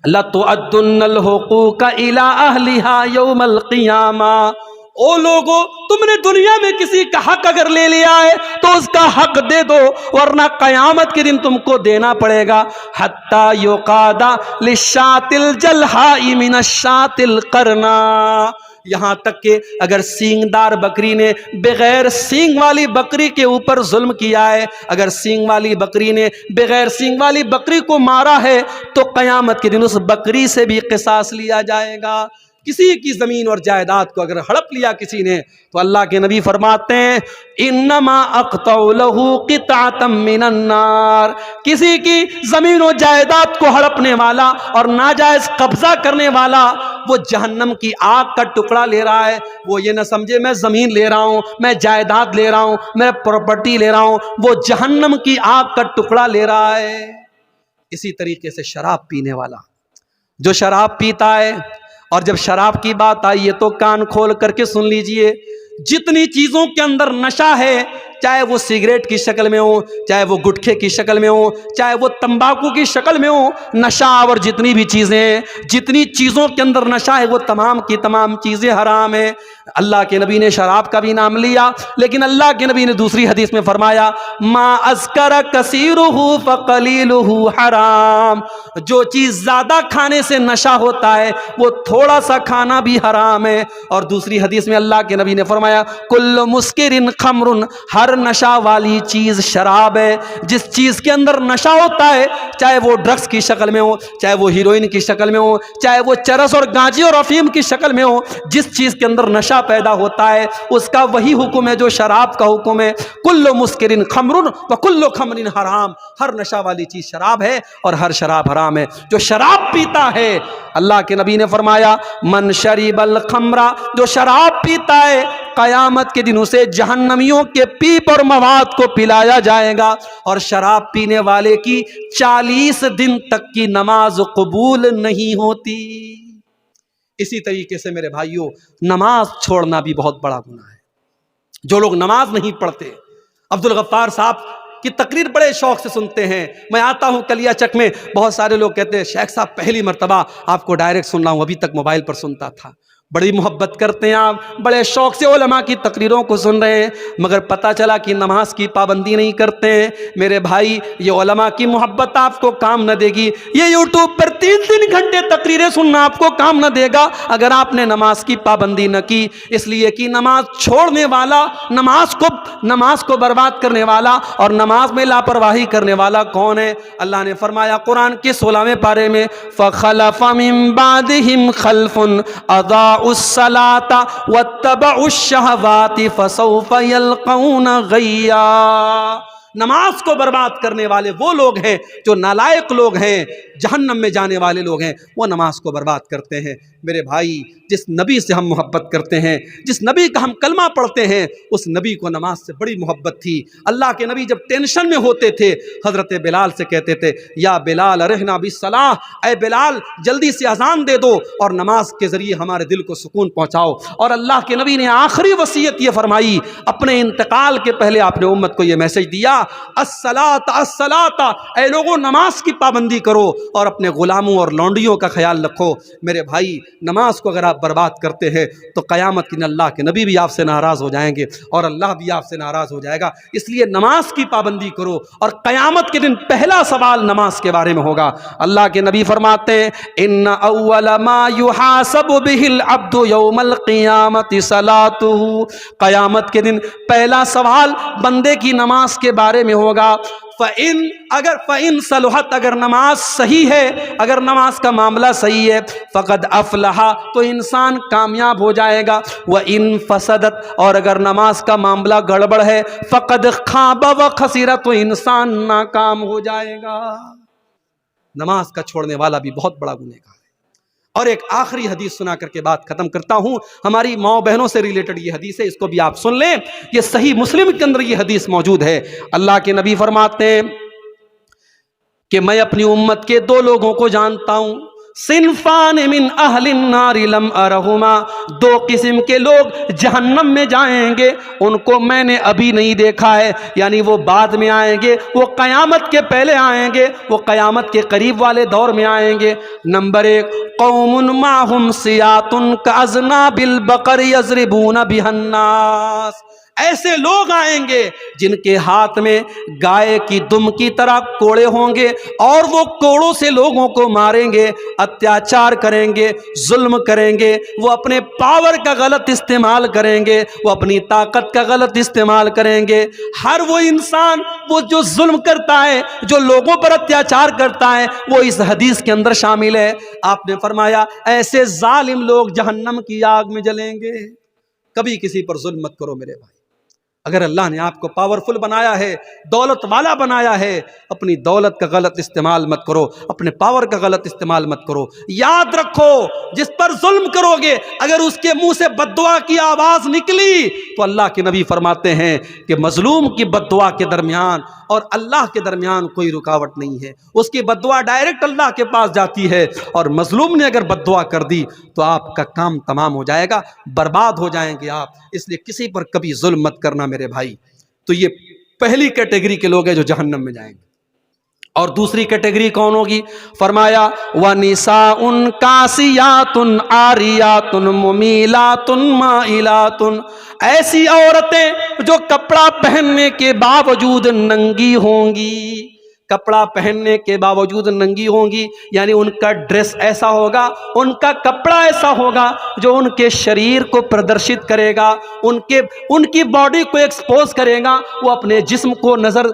Speaker 1: لَتُؤَدُّنَّ الْحُقُوقَ إِلَىٰ أَهْلِهَا يَوْمَ الْقِيَامَةِ، او لوگو تم نے دنیا میں کسی کا حق اگر لے لیا ہے تو اس کا حق دے دو، ورنہ قیامت کے دن تم کو دینا پڑے گا۔ حَتَّى يُقَادَ لِلشَّاةِ الْجَلْحَاءِ مِنَ الشَّاةِ الْقَرْنَاءِ، یہاں تک کہ اگر سینگ دار بکری نے بغیر سینگ والی بکری کے اوپر ظلم کیا ہے، اگر سینگ والی بکری نے بغیر سینگ والی بکری کو مارا ہے تو قیامت کے دن اس بکری سے بھی قصاص لیا جائے گا۔ کسی کی زمین اور جائیداد کو اگر ہڑپ لیا کسی نے تو اللہ کے نبی فرماتے ہیں انما اقطع له قطعة من النار، کسی کی زمین و جائیداد کو ہڑپنے والا اور ناجائز قبضہ کرنے والا وہ جہنم کی آگ کا ٹکڑا لے رہا ہے۔ وہ یہ نہ سمجھے میں زمین لے رہا ہوں، میں جائیداد لے رہا ہوں، میں پراپرٹی لے رہا ہوں، وہ جہنم کی آگ کا ٹکڑا لے رہا ہے۔ اسی طریقے سے شراب پینے والا، جو شراب پیتا ہے، اور جب شراب کی بات آئی ہے تو کان کھول کر کے سن لیجئے، جتنی چیزوں کے اندر نشہ ہے، چاہے وہ سگریٹ کی شکل میں ہو، چاہے وہ گٹکے کی شکل میں ہو، چاہے وہ تمباکو کی شکل میں ہو، نشہ اور جتنی بھی چیزیں ہیں، جتنی چیزوں کے اندر نشہ ہے وہ تمام کی تمام چیزیں حرام ہیں۔ اللہ کے نبی نے شراب کا بھی نام لیا، لیکن اللہ کے نبی نے دوسری حدیث میں فرمایا ما اذکر کثیرہ فقلیلہ حرام، جو چیز زیادہ کھانے سے نشہ ہوتا ہے وہ تھوڑا سا کھانا بھی حرام ہے۔ اور دوسری حدیث میں اللہ کے نبی نے فرمایا کل مسکر خمر، ہر نشہ والی چیز شراب ہے۔ جس چیز کے اندر نشہ ہوتا ہے، چاہے وہ ڈرگس کی شکل میں ہو، چاہے وہ ہیروئن کی شکل میں ہو، چاہے وہ چرس اور گانجے اور افیم کی شکل میں ہو، جس چیز کے اندر نشہ پیدا ہوتا ہے اس کا وہی حکم ہے جو شراب کا حکم ہے۔ کل مسکر خمر وکل خمر حرام، ہر نشہ والی چیز شراب ہے اور ہر شراب حرام ہے۔ جو شراب پیتا ہے، اللہ کے نبی نے فرمایا من شرب الخمر، جو شراب پیتا ہے قیامت کے دن اسے جہنمیوں کے پیپ اور مواد کو پلایا جائے گا، اور شراب پینے والے کی 40 دن تک کی نماز قبول نہیں ہوتی۔ اسی طریقے سے میرے بھائیوں، نماز چھوڑنا بھی بہت بڑا گناہ ہے۔ جو لوگ نماز نہیں پڑھتے، عبدالغفار صاحب کی تقریر بڑے شوق سے سنتے ہیں۔ میں آتا ہوں کلیا چک میں، بہت سارے لوگ کہتے ہیں شیخ صاحب پہلی مرتبہ آپ کو ڈائریکٹ سن رہا ہوں، ابھی تک موبائل پر سنتا تھا۔ بڑی محبت کرتے ہیں آپ، بڑے شوق سے علماء کی تقریروں کو سن رہے ہیں، مگر پتہ چلا کہ نماز کی پابندی نہیں کرتے ہیں۔ میرے بھائی، یہ علماء کی محبت آپ کو کام نہ دے گی، یہ یوٹیوب پر 3 گھنٹے تقریریں سننا آپ کو کام نہ دے گا اگر آپ نے نماز کی پابندی نہ کی۔ اس لیے کہ نماز چھوڑنے والا، نماز کو برباد کرنے والا اور نماز میں لاپرواہی کرنے والا کون ہے؟ اللہ نے فرمایا قرآن کے 16ویں پارے میں، فَخَلَفَ مِن بَعْدِهِمْ خَلْفٌ أَضَاعُوا الصَّلَاةَ وَاتَّبَعُوا الشَّهَوَاتِ فَسَوْفَ يَلْقَوْنَ غَيًّا۔ نماز کو برباد کرنے والے وہ لوگ ہیں جو نالائق لوگ ہیں، جہنم میں جانے والے لوگ ہیں، وہ نماز کو برباد کرتے ہیں۔ میرے بھائی، جس نبی سے ہم محبت کرتے ہیں، جس نبی کا ہم کلمہ پڑھتے ہیں، اس نبی کو نماز سے بڑی محبت تھی۔ اللہ کے نبی جب ٹینشن میں ہوتے تھے، حضرت بلال سے کہتے تھے، یا بلال ارحنا بالصلاۃ، اے بلال جلدی سے اذان دے دو اور نماز کے ذریعے ہمارے دل کو سکون پہنچاؤ۔ اور اللہ کے نبی نے آخری وصیت یہ فرمائی، اپنے انتقال کے پہلے آپ نے امت کو یہ میسج دیا، الصلاۃ الصلاۃ، اے لوگوں نماز کی پابندی کرو اور اپنے غلاموں اور لونڈیوں کا خیال رکھو۔ میرے بھائی، نماز کو اگر آپ برباد کرتے ہیں تو قیامت کے دن اللہ کے نبی بھی آپ سے ناراض ہو جائیں گے اور اللہ بھی آپ سے ناراض ہو جائے گا۔ اس لیے نماز کی پابندی کرو، اور قیامت کے دن پہلا سوال نماز کے بارے میں ہوگا۔ اللہ کے نبی فرماتے ہیں، ان اول ما یحاسب به العبد یوم القیامت صلاته، قیامت کے دن پہلا سوال بندے کی نماز کے بارے میں ہوگا۔ فَإِن صلحت، اگر نماز صحیح ہے، اگر نماز کا معاملہ صحیح ہے، فقد افلح، تو انسان کامیاب ہو جائے گا۔ وَإِن فسدت، اور اگر نماز کا معاملہ گڑبڑ ہے، فقد خاب وخسر، تو انسان ناکام ہو جائے گا۔ نماز کا چھوڑنے والا بھی بہت بڑا گنہگار ہے۔ اور ایک آخری حدیث سنا کر کے بات ختم کرتا ہوں، ہماری ماؤں بہنوں سے ریلیٹڈ یہ حدیث ہے، اس کو بھی آپ سن لیں۔ یہ صحیح مسلم کے اندر یہ حدیث موجود ہے۔ اللہ کے نبی فرماتے ہیں کہ میں اپنی امت کے 2 لوگوں کو جانتا ہوں، صنفان من اہل النار لم ارہما، 2 قسم کے لوگ جہنم میں جائیں گے، ان کو میں نے ابھی نہیں دیکھا ہے، یعنی وہ بعد میں آئیں گے، وہ قیامت کے پہلے آئیں گے، وہ قیامت کے قریب والے دور میں آئیں گے۔ نمبر 1، قوم معہم سیاط کاذناب البقر یضربون بها الناس، ایسے لوگ آئیں گے جن کے ہاتھ میں گائے کی دم کی طرح کوڑے ہوں گے، اور وہ کوڑوں سے لوگوں کو ماریں گے، اتیاچار کریں گے، ظلم کریں گے، وہ اپنے پاور کا غلط استعمال کریں گے، وہ اپنی طاقت کا غلط استعمال کریں گے۔ ہر وہ انسان وہ جو ظلم کرتا ہے، جو لوگوں پر اتیاچار کرتا ہے، وہ اس حدیث کے اندر شامل ہے۔ آپ نے فرمایا ایسے ظالم لوگ جہنم کی آگ میں جلیں گے۔ کبھی کسی پر ظلم مت کرو میرے بھائی۔ اگر اللہ نے آپ کو پاورفل بنایا ہے، دولت والا بنایا ہے، اپنی دولت کا غلط استعمال مت کرو، اپنے پاور کا غلط استعمال مت کرو۔ یاد رکھو، جس پر ظلم کرو گے، اگر اس کے منہ سے بد دعا کی آواز نکلی تو اللہ کے نبی فرماتے ہیں کہ مظلوم کی بد دعا کے درمیان اور اللہ کے درمیان کوئی رکاوٹ نہیں ہے، اس کی بد دعا ڈائریکٹ اللہ کے پاس جاتی ہے، اور مظلوم نے اگر بد دعا کر دی تو آپ کا کام تمام ہو جائے گا، برباد ہو جائیں گے آپ۔ اس لیے کسی پر کبھی ظلم مت کرنا میرے بھائی۔ تو یہ پہلی کیٹیگری کے لوگ ہیں جو جہنم میں جائیں گے۔ اور دوسری کیٹیگری کون ہوگی؟ فرمایا وَنِسَاءٌ کاسیات عاریات ممیلات مائلات، ایسی عورتیں جو کپڑا پہننے کے باوجود ننگی ہوں گی، کپڑا پہننے کے باوجود ننگی ہوں گی، یعنی ان کا ڈریس ایسا ہوگا، ان کا کپڑا ایسا ہوگا جو ان کے شریر کو پردرشت کرے گا، ان کی باڈی کو ایکسپوز کرے گا، وہ اپنے جسم کو نظر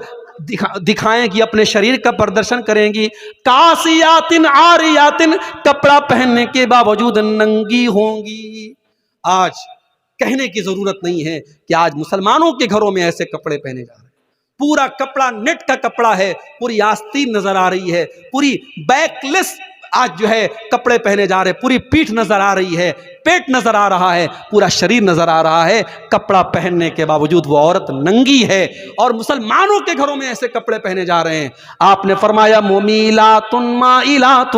Speaker 1: دکھائیں گی، اپنے شریر کا پردرشن کریں گی۔ کاسیات عاریات، کپڑا پہننے کے باوجود ننگی ہوں گی۔ آج کہنے کی ضرورت نہیں ہے کہ آج مسلمانوں کے گھروں میں ایسے کپڑے پہنے جا رہے ہیں، پورا کپڑا نیٹ کا کپڑا ہے، پوری آستین نظر آ رہی ہے، پوری بیک لیس آج جو ہے کپڑے پہنے جا رہے ہیں، پوری پیٹھ نظر آ رہی ہے۔ پیٹ نظر آ رہا ہے، پورا شریر نظر آ رہا ہے، کپڑا پہننے کے باوجود وہ عورت ننگی ہے، اور مسلمانوں کے گھروں میں ایسے کپڑے پہنے جا رہے ہیں۔ آپ نے فرمایا ممیلات مائلات،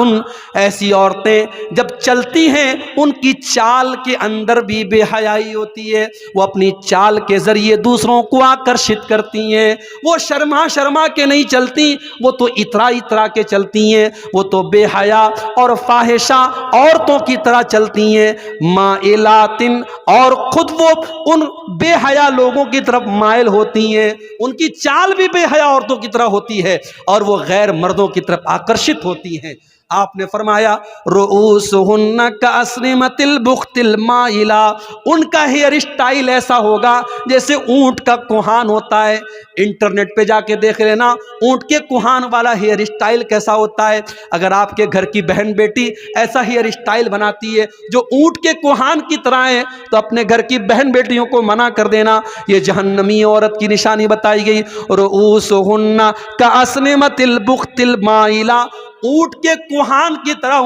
Speaker 1: ایسی عورتیں جب چلتی ہیں ان کی چال کے اندر بھی بے حیائی ہوتی ہے، وہ اپنی چال کے ذریعے دوسروں کو آکرشت کرتی ہیں، وہ شرما شرما کے نہیں چلتی، وہ تو اترا اترا کے چلتی ہیں، وہ تو بے حیا اور فاحشہ عورتوں کی طرح چلتی ہیں، مائلات، اور خود وہ ان بے حیا لوگوں کی طرف مائل ہوتی ہیں، ان کی چال بھی بے حیا عورتوں کی طرح ہوتی ہے، اور وہ غیر مردوں کی طرف آکرشت ہوتی ہیں۔ آپ نے فرمایا رؤوسہن کاسنمۃ البخت المائلہ، ان کا ہیئر اسٹائل ایسا ہوگا جیسے اونٹ کا کوہان ہوتا ہے۔ انٹرنیٹ پہ جا کے دیکھ لینا اونٹ کے کوہان والا ہیئر اسٹائل کیسا ہوتا ہے۔ اگر آپ کے گھر کی بہن بیٹی ایسا ہیئر اسٹائل بناتی ہے جو اونٹ کے کوہان کی طرح ہے تو اپنے گھر کی بہن بیٹیوں کو منع کر دینا، یہ جہنمی عورت کی نشانی بتائی گئی۔ رؤوسہن کاسنمۃ البخت المائلہ، اونٹ کے کوہان کی طرح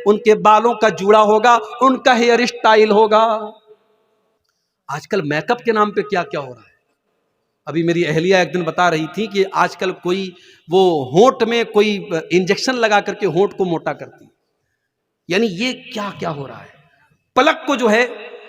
Speaker 1: ان کے بالوں کا جوڑا ہوگا، ان کا ہیئر اسٹائل ہوگا۔ آج کل میک اپ کے نام پہ کیا کیا ہو رہا ہے۔ ابھی میری اہلیہ ایک دن بتا رہی تھی کہ آج کل کوئی وہ ہونٹ میں کوئی انجیکشن لگا کر کے ہونٹ کو موٹا کرتی، یعنی یہ کیا کیا ہو رہا ہے۔ پلک کو جو ہے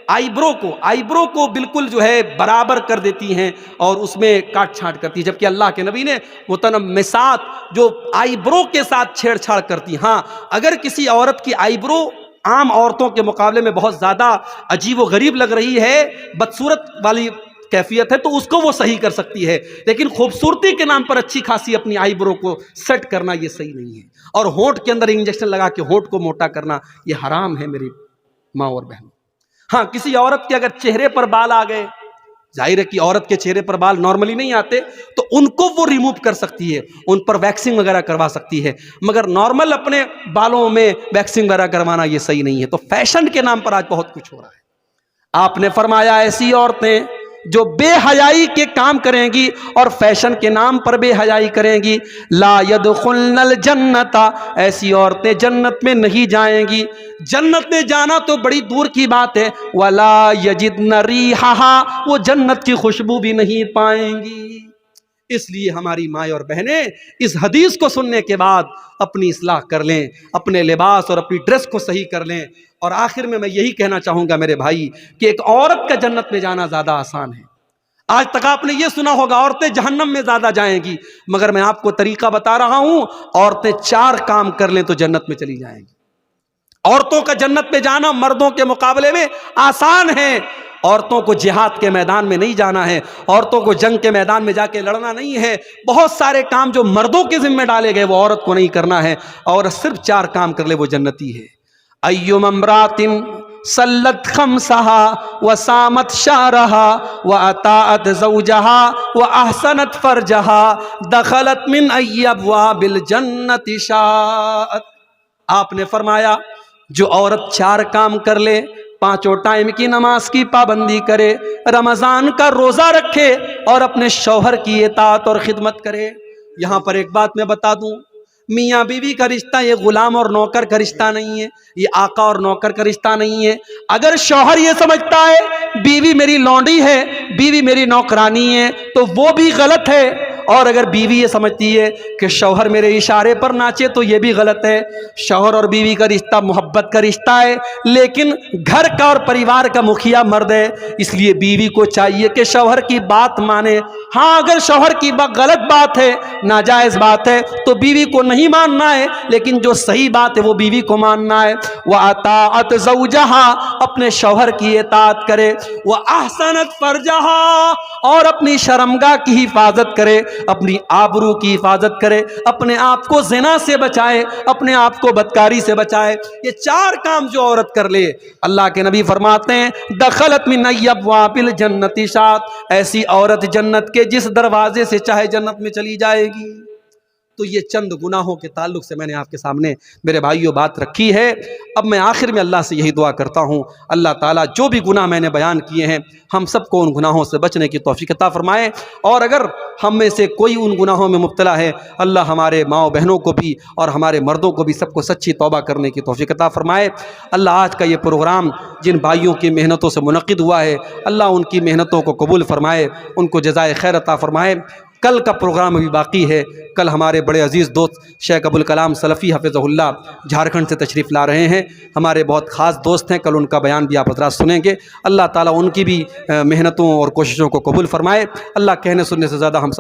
Speaker 1: آئی برو کو بالکل جو ہے برابر کر دیتی ہیں اور اس میں کاٹ چھانٹ کرتی ہیں، جبکہ اللہ کے نبی نے متنمسات جو آئی برو کے ساتھ چھیڑ چھاڑ کرتی۔ ہاں، اگر کسی عورت کی آئی برو عام عورتوں کے مقابلے میں بہت زیادہ عجیب و غریب لگ رہی ہے، بدصورت والی کیفیت ہے، تو اس کو وہ صحیح کر سکتی ہے، لیکن خوبصورتی کے نام پر اچھی خاصی اپنی آئی برو کو سیٹ کرنا یہ صحیح نہیں ہے، اور ہونٹ کے اندر انجیکشن لگا کے ہونٹ کو موٹا کرنا یہ حرام ہے میری ماں اور بہن۔ ہاں، کسی عورت کے اگر چہرے پر بال آ گئے، ظاہر ہے کہ عورت کے چہرے پر بال نارملی نہیں آتے، تو ان کو وہ ریموو کر سکتی ہے، ان پر ویکسنگ وغیرہ کروا سکتی ہے، مگر نارمل اپنے بالوں میں ویکسنگ وغیرہ کروانا یہ صحیح نہیں ہے۔ تو فیشن کے نام پر آج بہت کچھ ہو رہا ہے۔ آپ نے فرمایا ایسی عورتیں جو بے حیائی کے کام کریں گی اور فیشن کے نام پر بے حیائی کریں گی، لا يدخلن الجنت، ایسی عورتیں جنت میں نہیں جائیں گی۔ جنت میں جانا تو بڑی دور کی بات ہے، ولا یجدن ریحھا، وہ جنت کی خوشبو بھی نہیں پائیں گی۔ اس لیے ہماری مائیں اور بہنیں اس حدیث کو سننے کے بعد اپنی اصلاح کر لیں، اپنے لباس اور اپنی ڈریس کو صحیح کر لیں۔ اور آخر میں یہی کہنا چاہوں گا میرے بھائی کہ ایک عورت کا جنت میں جانا زیادہ آسان ہے۔ آج تک آپ نے یہ سنا ہوگا عورتیں جہنم میں زیادہ جائیں گی، مگر میں آپ کو طریقہ بتا رہا ہوں، عورتیں 4 کام کر لیں تو جنت میں چلی جائیں گی۔ عورتوں کا جنت میں جانا مردوں کے مقابلے میں آسان ہے۔ عورتوں کو جہاد کے میدان میں نہیں جانا ہے، عورتوں کو جنگ کے میدان میں جا کے لڑنا نہیں ہے، بہت سارے کام جو مردوں کے ذمہ ڈالے گئے وہ عورت کو نہیں کرنا ہے، اور صرف 4 کام کر لے وہ جنتی ہے۔ ایما امرات صلت خمسها وصامت شهرها واطاعت زوجها واحسنت فرجها دخلت من ای ابواب الجنت شاءت۔ آپ نے فرمایا جو عورت 4 کام کر لے، 5 ٹائم کی نماز کی پابندی کرے، رمضان کا روزہ رکھے اور اپنے شوہر کی اطاعت اور خدمت کرے۔ یہاں پر ایک بات میں بتا دوں، میاں بیوی کا رشتہ یہ غلام اور نوکر کا رشتہ نہیں ہے، یہ آقا اور نوکر کا رشتہ نہیں ہے۔ اگر شوہر یہ سمجھتا ہے بیوی میری لونڈی ہے، بیوی میری نوکرانی ہے، تو وہ بھی غلط ہے، اور اگر بیوی یہ سمجھتی ہے کہ شوہر میرے اشارے پر ناچے تو یہ بھی غلط ہے۔ شوہر اور بیوی کا رشتہ محبت کا رشتہ ہے، لیکن گھر کا اور پریوار کا مکھیا مرد ہے، اس لیے بیوی کو چاہیے کہ شوہر کی بات مانے۔ ہاں، اگر شوہر کی بات غلط بات ہے، ناجائز بات ہے، تو بیوی کو نہیں ماننا ہے، لیکن جو صحیح بات ہے وہ بیوی کو ماننا ہے۔ وَأَطَاعَتْ زَوْجَهَا، اپنے شوہر کی اطاعت کرے، وَأَحْسَنَتْ فَرْجَهَا، اور اپنی شرمگاہ کی حفاظت کرے، اپنی آبرو کی حفاظت کرے، اپنے آپ کو زنا سے بچائے، اپنے آپ کو بدکاری سے بچائے۔ یہ 4 کام جو عورت کر لے، اللہ کے نبی فرماتے ہیں دخلت من ای ابواب الجنت شاءت، ایسی عورت جنت کے جس دروازے سے چاہے جنت میں چلی جائے گی۔ تو یہ چند گناہوں کے تعلق سے میں نے آپ کے سامنے میرے بھائیوں بات رکھی ہے۔ اب میں آخر میں اللہ سے یہی دعا کرتا ہوں، اللہ تعالیٰ جو بھی گناہ میں نے بیان کیے ہیں ہم سب کو ان گناہوں سے بچنے کی توفیق عطا فرمائے، اور اگر ہم میں سے کوئی ان گناہوں میں مبتلا ہے اللہ ہمارے ماؤں بہنوں کو بھی اور ہمارے مردوں کو بھی سب کو سچی توبہ کرنے کی توفیق عطا فرمائے۔ اللہ آج کا یہ پروگرام جن بھائیوں کی محنتوں سے منعقد ہوا ہے اللہ ان کی محنتوں کو قبول فرمائے، ان کو جزائے خیر عطا فرمائے۔ کل کا پروگرام ابھی باقی ہے، کل ہمارے بڑے عزیز دوست شیخ ابوالکلام سلفی حفظہ اللہ جھارکھنڈ سے تشریف لا رہے ہیں، ہمارے بہت خاص دوست ہیں، کل ان کا بیان بھی آپ حضرات سنیں گے۔ اللہ تعالیٰ ان کی بھی محنتوں اور کوششوں کو قبول فرمائے۔ اللہ کہنے سننے سے زیادہ ہم سب